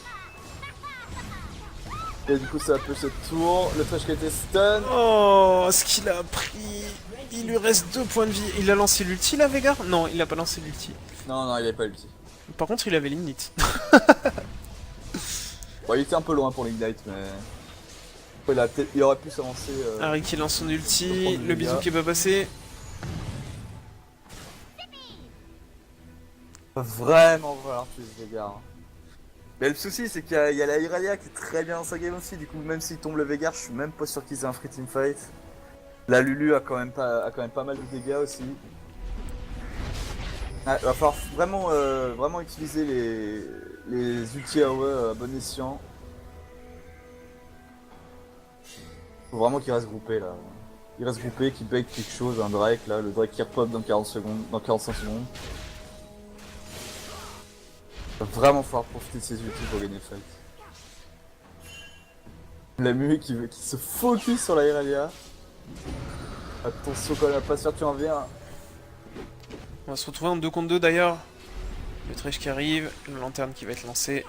Et du coup, ça a peu cette tour. Le trash qui a été stun. Oh, ce qu'il a pris. Il lui reste 2 points de vie. Il a lancé l'ulti là, Veigar? Non, il a pas lancé l'ulti. Non, il avait pas ulti. Par contre, il avait l'init. Bon, il était un peu loin pour l'ignite, mais. Il aurait pu s'avancer. Harry qui lance son ulti, prendre le des bisou dégâts. qui est pas passé. Vraiment falloir tuer ce Veigar. Hein. Mais le souci, c'est qu'il y a la Irelia qui est très bien dans sa game aussi. Du coup, même s'il tombe le Veigar, je suis même pas sûr qu'ils aient un free team fight. La Lulu a quand même pas mal de dégâts aussi. Ah, va falloir vraiment utiliser les ulti AOE à bon escient. Faut vraiment qu'il reste groupé là. Il reste groupé, qu'il bait quelque chose, un Drake là, le Drake qui repop dans 40 secondes, dans 45 secondes. Va vraiment falloir profiter de ses ultis pour gagner le fight. La Mu qui se focus sur la Irelia. Attention quand même à pas se faire tuer en V1. On va se retrouver en 2 contre 2 d'ailleurs. Le Thresh qui arrive, le lanterne qui va être lancé.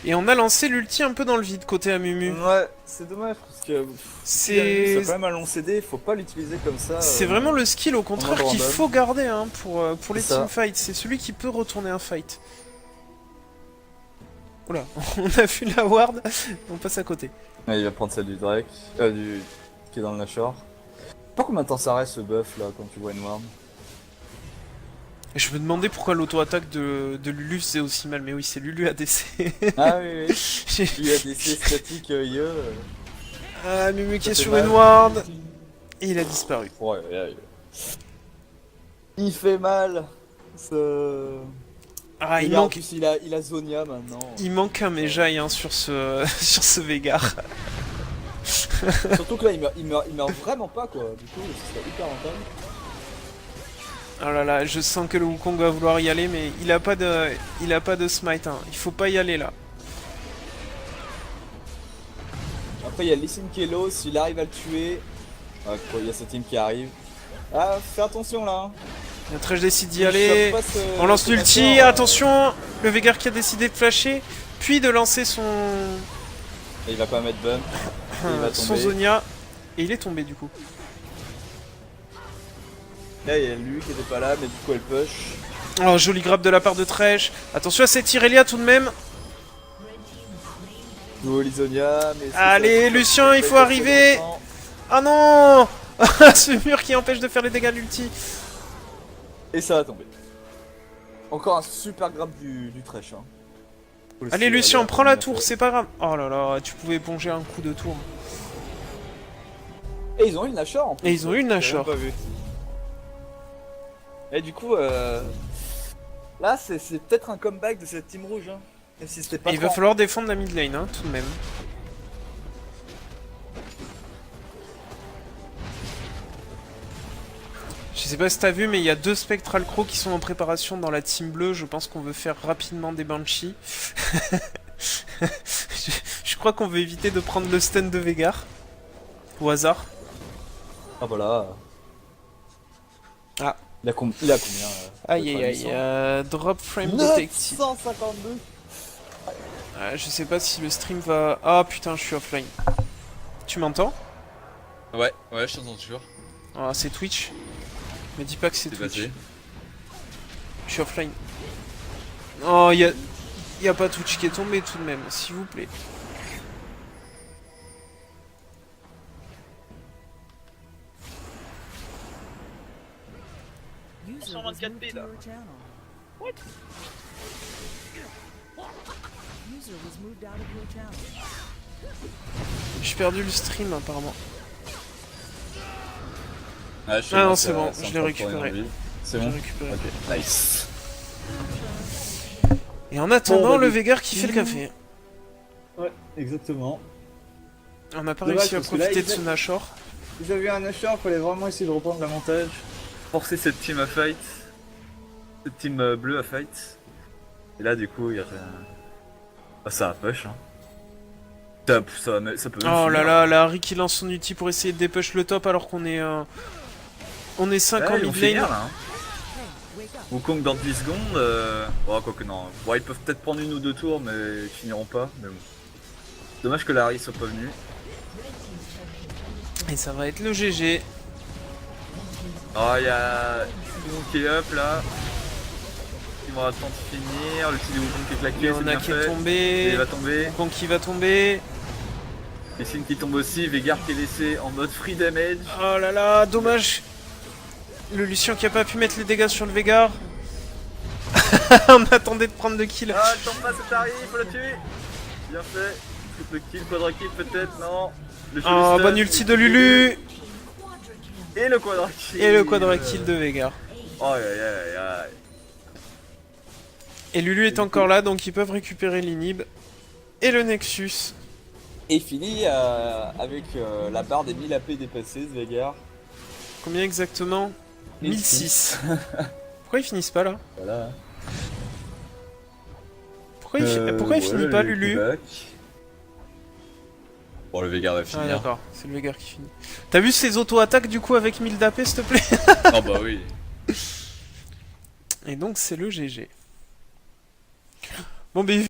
Et on a lancé l'ulti un peu dans le vide côté Amumu. Ouais, c'est dommage parce que C'est quand même un long CD, faut pas l'utiliser comme ça. c'est vraiment le skill au contraire mode qu'il random. faut garder hein, pour les C'est ça. teamfights. C'est celui qui peut retourner un fight. Oula, on a vu la ward, on passe à côté. Ouais, il va prendre celle du Drake, qui est dans le Nashor. Je sais pas combien de temps ça reste ce buff là quand tu vois une ward. Et je me demandais pourquoi l'auto-attaque de Lulu faisait aussi mal, mais oui, c'est Lulu ADC. Ah oui, oui. J'ai- Il y a des C statiques IE. Ah, Mumu qui Ça est fait sur mal. une ward. Et il a disparu. Ouais, ouais. Il fait mal. Ah, il Regarde, en manque, plus, il a Zonia maintenant. il manque un Mejai hein, sur ce, sur ce Veigar. Surtout que là, il meurt vraiment pas quoi. Du coup, ce serait hyper rentable. Oh là là, je sens que le Wukong va vouloir y aller, mais il a pas de smite. Hein. Il faut pas y aller là. Après, il y a Lee Sin qui est low. S'il arrive à le tuer. Ah, quoi, il y a ce team qui arrive. Ah, fais attention là. Hein. Le Thresh décide d'y Il aller. chope pas ce- On lance ce l'ulti, Nashor, attention. Le Veigar qui a décidé de flasher, puis de lancer son Et il va pas mettre bump. Et il va son tomber. Zonia. Et il est tombé du coup. Là, il y a lui qui était pas là, mais du coup, elle push. Oh, joli grab de la part de Thresh. Attention à cette Irelia tout de même. Go Lisonia, mais. Allez, Lucien, il faut arriver. Ah non. Ce mur qui empêche de faire les dégâts de l'ulti. Et ça va tomber. Encore un super grab du Thresh. Hein. Allez, Lucien, prends la tour, c'est pas grave. Oh là là, tu pouvais plonger un coup de tour. Et ils ont eu le Nashor en plus. Et ils ont eu le Nashor. J'avais pas vu. Et du coup, là, c'est peut-être un comeback de cette team rouge. Hein. Même si c'était pas Et il va trop- falloir défendre la mid lane, hein, tout de même. Je sais pas si t'as vu, mais il y a 2 Spectral Crow qui sont en préparation dans la team bleue. Je pense qu'on veut faire rapidement des Banshee. je crois qu'on veut éviter de prendre le stun de Veigar. Au hasard. Ah voilà. Ah. Il a combien Aïe aïe aïe, drop frame detected. 952. Je sais pas si le stream va... Ah putain, je suis offline. Tu m'entends? Ouais, je t'entends toujours. Ah, c'est Twitch. Me dis pas que c'est C'est Twitch. passé. Je suis offline. Oh, y a pas Twitch qui est tombé tout de même, s'il vous plaît. User was moved to your channel. What? User was moved out of your channel. J'ai perdu le stream apparemment. Ah, je Ah non, sais, c'est bon, c'est je en l'ai train de récupéré. tourner dans le vide. C'est J'ai bon. récupéré. Ok, nice. Et en attendant, Bon, bah, le du Veigar qui fait le café. Ouais, exactement. On n'a pas Dommage, réussi à parce que là, profiter de il ce Nashor. Ils avaient un Nashor, fallait vraiment essayer de reprendre l'avantage. Forcer cette team à fight. Cette team bleue à fight. Et là, du coup, il y a. Ah, ça a push, hein. Ça peut même Oh là finir. là, la Harry qui lance son ulti pour essayer de dépush le top alors qu'on est... On est 5 en Ouais, ils vont mid finir lane. là. Hein. Hey, wake up. Wukong dans 10 secondes. Oh, quoique non. Bon, ils peuvent peut-être prendre une ou deux tours, mais ils finiront pas. Mais bon. Dommage que la Harry soit pas venue. Et ça va être le GG. Oh, il y a Wukong qui est up là. Ils vont attendre de finir. Le petit Wukong qui est claqué, c'est Léona bien qui est fait. Et tombé. il va tomber. Wukong qui va tomber. Lessine qui tombe aussi, Veigar qui est laissé en mode free damage. Oh là là, dommage. Le Lucien qui a pas pu mettre les dégâts sur le Veigar. On attendait de prendre le kill. Ah, le temps passe, c'est arrivé, il faut le tuer. Bien fait. Triple kill, quadra kill peut-être, non. Le Oh, joli bonne stun, ulti de Lulu. Et le quadra kill. Et le quadra kill de Veigar. Oh, aïe aïe aïe aïe. Et Lulu est encore là, donc ils peuvent récupérer l'inhib. Et le Nexus. Et fini avec la barre des 1000 AP dépassée, ce Veigar. Combien exactement 1006. Pourquoi ils finissent pas là? Voilà. Pourquoi il finit pas Lulu? Bon, le Veigar va Ah finir. d'accord, c'est le Veigar qui finit. T'as vu ces auto-attaques du coup avec 1000 d'AP s'il te plaît? Oh bah oui. Et donc c'est le GG. Bon ben